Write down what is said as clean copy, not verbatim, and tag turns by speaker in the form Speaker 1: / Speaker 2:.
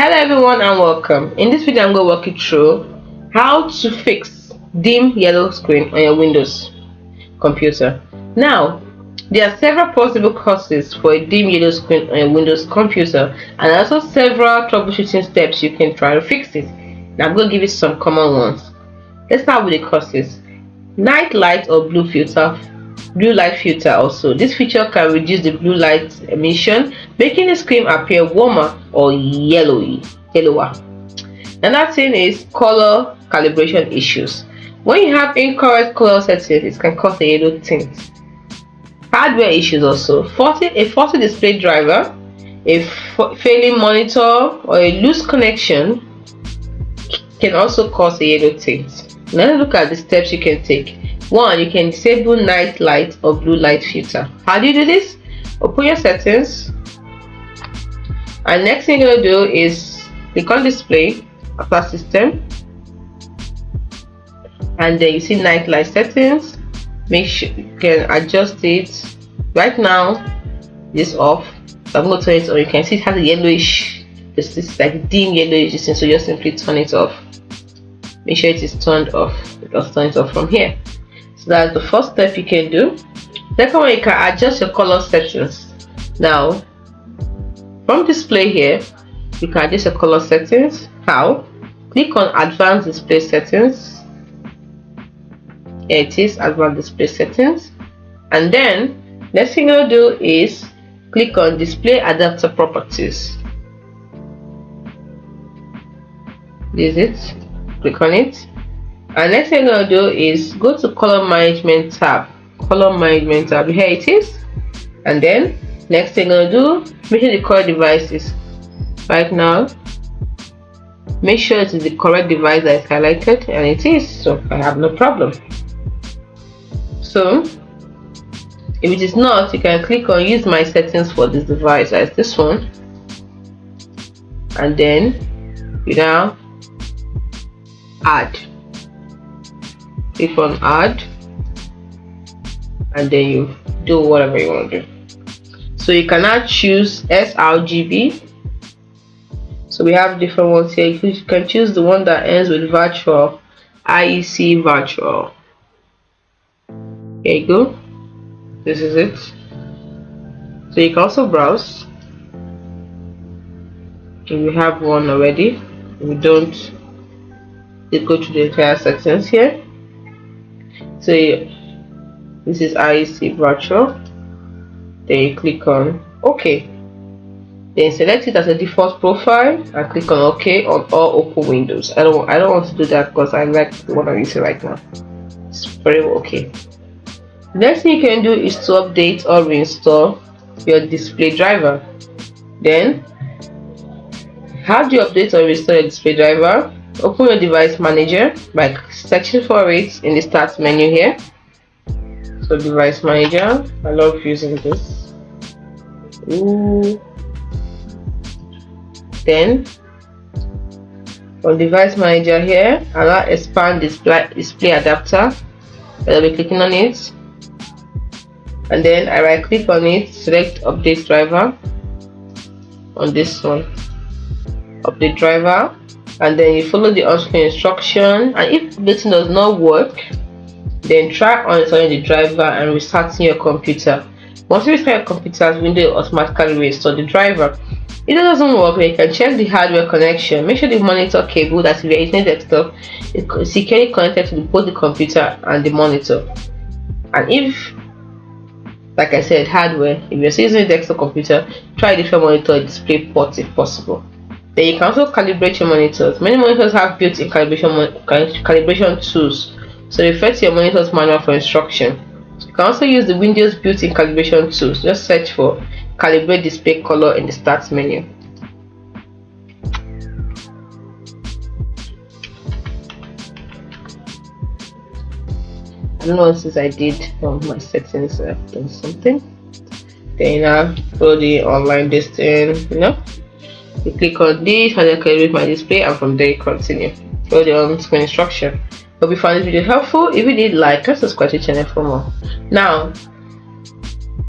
Speaker 1: Hello everyone and welcome. In this video I'm going to walk you through how to fix dim yellow screen on your Windows computer. Now, there are several possible causes for a dim yellow screen on your Windows computer and also several troubleshooting steps you can try to fix it. Now I'm going to give you some common ones. Let's start with the causes. Night light or blue light filter. Also, this feature can reduce the blue light emission, making the screen appear warmer or yellower. Another thing is color calibration issues. When you have incorrect color settings, it can cause a yellow tint. Hardware issues also. A faulty display driver, a failing monitor, or a loose connection can also cause a yellow tint. Let's look at the steps you can take. 1. You can disable night light or blue light filter. How do you do this? Open your settings, and next thing you're going to do is click on display after system, and then you see night light settings. Make sure you can adjust it. Right now it's off, so I'm going to turn it on. You can see it has a yellowish, this is like dim yellowish, so just simply turn it off. Make sure it is turned off. Just turn it off from here. So that's the first step you can do. Second one, you can adjust your color settings. Now, from display here, you can adjust your color settings. How? Click on advanced display settings. Here it is, advanced display settings. And then, next thing you'll do is click on display adapter properties. This is it. Click on it. And next thing I'm going to do is go to color management tab. Here it is. And then next thing I'm going to do, make sure the correct device is right now. Make sure it is the correct device that is highlighted, and it is, so I have no problem. So if it is not, you can click on use my settings for this device, as this one, and then you now add. Click on add, and then you do whatever you want to do. So you can now choose sRGB. So we have different ones here. You can choose the one that ends with virtual, IEC virtual. Here you go. This is it. So you can also browse if you have one already. If you don't, you go to the entire settings here. So this is IEC virtual. Then you click on OK. Then select it as a default profile and click on OK on all open windows. I don't want to do that because I like the one I'm using right now. It's very okay. The next thing you can do is to update or reinstall your display driver. Then, how do you update or restore your display driver? Open your device manager by searching for it in the start menu here. So device manager, I love using this. Then on device manager here, allow expand display adapter. I'll be clicking on it, and then I right click on it, select update driver on this one, update driver. And then you follow the on-screen instruction, and if updating does not work, then try uninstalling the driver and restarting your computer. Once you restart your computer, Windows will automatically restore the driver. If it doesn't work, then you can check the hardware connection. Make sure the monitor cable that if you're using desktop is securely connected to both the computer and the monitor. And if, like I said, hardware, if you're using a desktop computer, try a different monitor display port if possible. Then you can also calibrate your monitors. Many monitors have built-in calibration tools, so refer to your monitor's manual for instruction. You can also use the Windows built-in calibration tools. Just search for calibrate display color in the start menu. I don't know, since I did my settings, I've done something. Then now follow the online distance, you click on this and then calibrate my display, and from there you continue. Follow the on-screen instruction. Hope you found this video helpful. If you did, like and subscribe to the channel for more. Now,